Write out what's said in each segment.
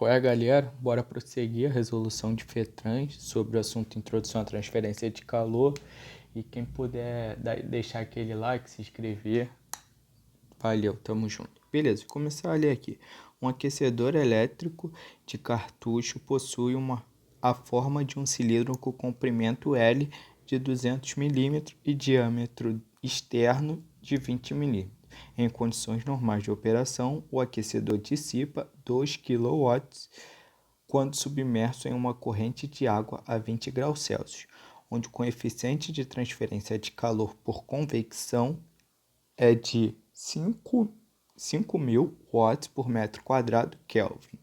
Qual é, galera? Bora prosseguir a resolução de FETRANS sobre o assunto Introdução à Transferência de Calor. E quem puder deixar aquele like, se inscrever, valeu, tamo junto. Beleza, vou começar a ler aqui. Um aquecedor elétrico de cartucho possui a forma de um cilindro com comprimento L de 200 mm e diâmetro externo de 20 mm. Em condições normais de operação, o aquecedor dissipa 2 kW quando submerso em uma corrente de água a 20 graus Celsius, onde o coeficiente de transferência de calor por convecção é de 5.000 watts por metro quadrado Kelvin.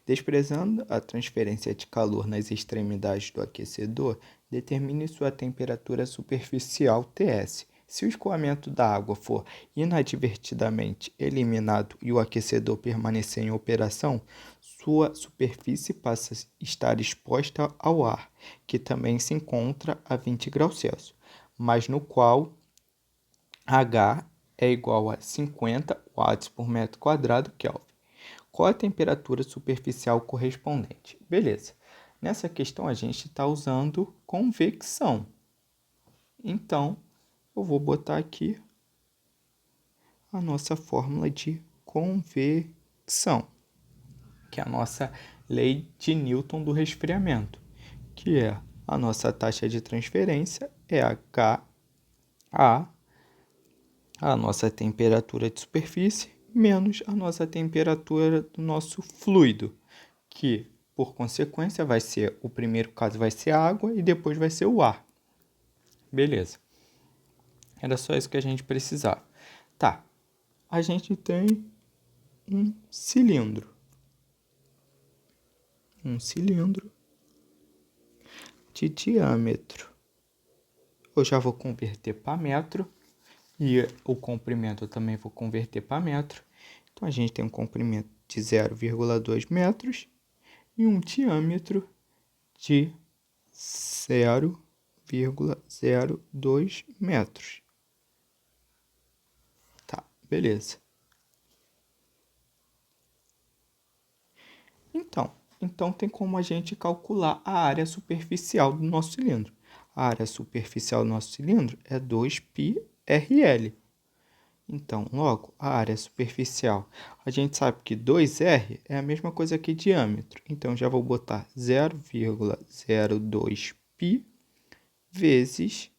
Desprezando a transferência de calor nas extremidades do aquecedor, determine sua temperatura superficial Ts. Se o escoamento da água for inadvertidamente eliminado e o aquecedor permanecer em operação, sua superfície passa a estar exposta ao ar, que também se encontra a 20 graus Celsius, mas no qual H é igual a 50 watts por metro quadrado Kelvin. Qual a temperatura superficial correspondente? Beleza. Nessa questão a gente está usando convecção. Então, eu vou botar aqui a nossa fórmula de convecção, que é a nossa lei de Newton do resfriamento, que é a nossa taxa de transferência é a Ka, a nossa temperatura de superfície, menos a nossa temperatura do nosso fluido, que, por consequência, vai ser, o primeiro caso vai ser a água e depois vai ser o ar. Beleza. Era só isso que a gente precisava. Tá. A gente tem um cilindro. Um cilindro de diâmetro. Eu já vou converter para metro. E o comprimento eu também vou converter para metro. Então, a gente tem um comprimento de 0,2 metros e um diâmetro de 0,02 metros. Tá, beleza. Então tem como a gente calcular a área superficial do nosso cilindro. A área superficial do nosso cilindro é 2πrl. Então, logo, a área superficial, a gente sabe que 2R é a mesma coisa que diâmetro. Então, já vou botar 0,02π vezes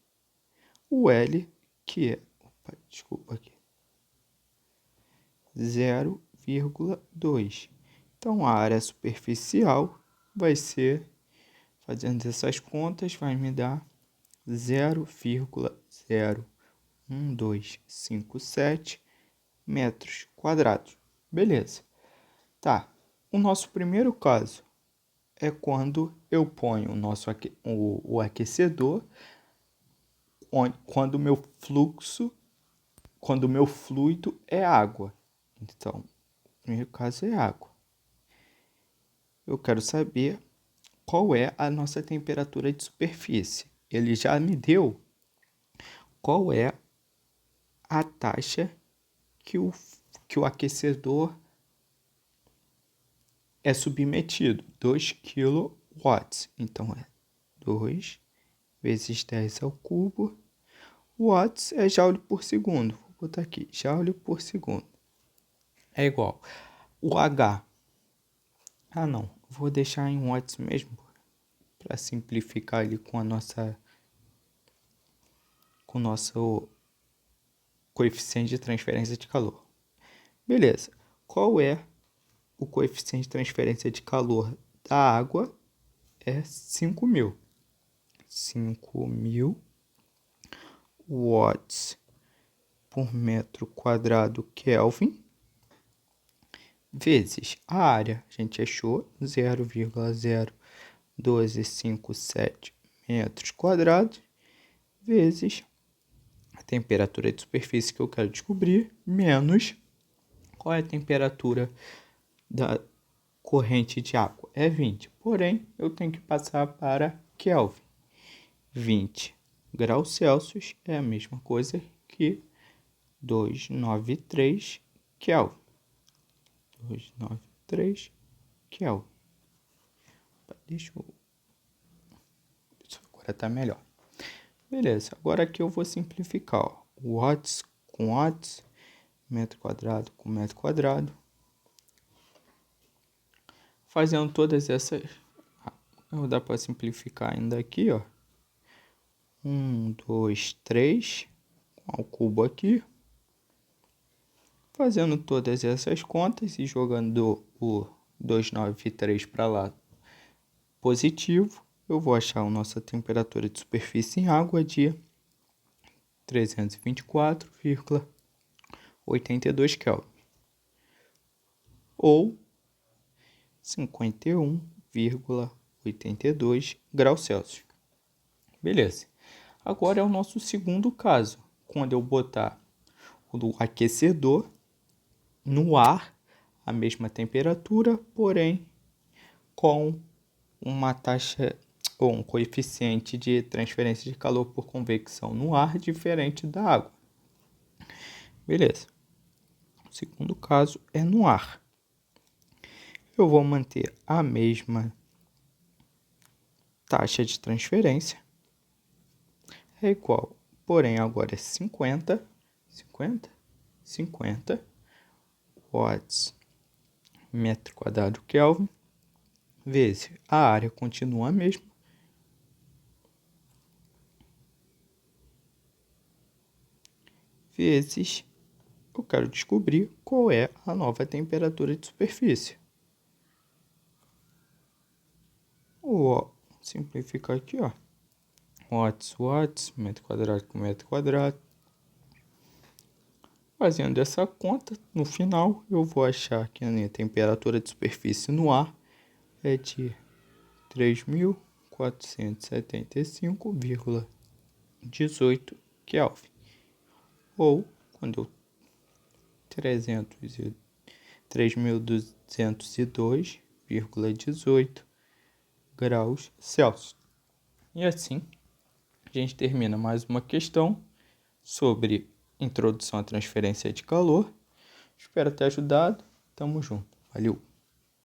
o L, que é, 0,2. Então, a área superficial vai ser, fazendo essas contas, vai me dar 0,01257 metros quadrados. Beleza. Tá. O nosso primeiro caso é quando eu ponho o aquecedor, quando o meu fluido é água. Então, o primeiro caso é água. Eu quero saber qual é a nossa temperatura de superfície. Ele já me deu qual é a taxa que o aquecedor é submetido, 2 kW. Então, é 2 vezes 10 ao cubo. Watts é joule por segundo. Vou botar aqui, joule por segundo. É igual. O H. Não. Vou deixar em watts mesmo, para simplificar ali com o nosso coeficiente de transferência de calor. Beleza. Qual é o coeficiente de transferência de calor da água? É 5.000. 5.000 watts por metro quadrado Kelvin, vezes a área, a gente achou 0,01257 metros quadrados, vezes a temperatura de superfície que eu quero descobrir, menos qual é a temperatura da corrente de água? É 20. Porém, eu tenho que passar para Kelvin. 20 graus Celsius é a mesma coisa que 293 Kelvin. 293 Kelvin. Isso agora tá melhor. Beleza, agora aqui eu vou simplificar, ó. Watts com watts, metro quadrado com metro quadrado. Fazendo todas essas, dá para simplificar ainda aqui, ó. 1, 2, 3, ao cubo aqui. Fazendo todas essas contas e jogando o 293 para lá positivo, eu vou achar a nossa temperatura de superfície em água de 324,82 Kelvin, ou 51,82 graus Celsius. Beleza. Agora é o nosso segundo caso, quando eu botar o aquecedor no ar, a mesma temperatura, porém com uma taxa ou um coeficiente de transferência de calor por convecção no ar diferente da água. Beleza. O segundo caso é no ar. Eu vou manter a mesma taxa de transferência. É igual, porém agora é 50 watts metro quadrado Kelvin, vezes a área continua a mesma, vezes eu quero descobrir qual é a nova temperatura de superfície. Vou simplificar aqui, ó. Watts, metro quadrado com metro quadrado. Fazendo essa conta, no final eu vou achar que a minha temperatura de superfície no ar é de 3.475,18 Kelvin. Ou, quando eu 3.202,18 graus Celsius. E assim, a gente termina mais uma questão sobre introdução à transferência de calor. Espero ter ajudado. Tamo junto. Valeu!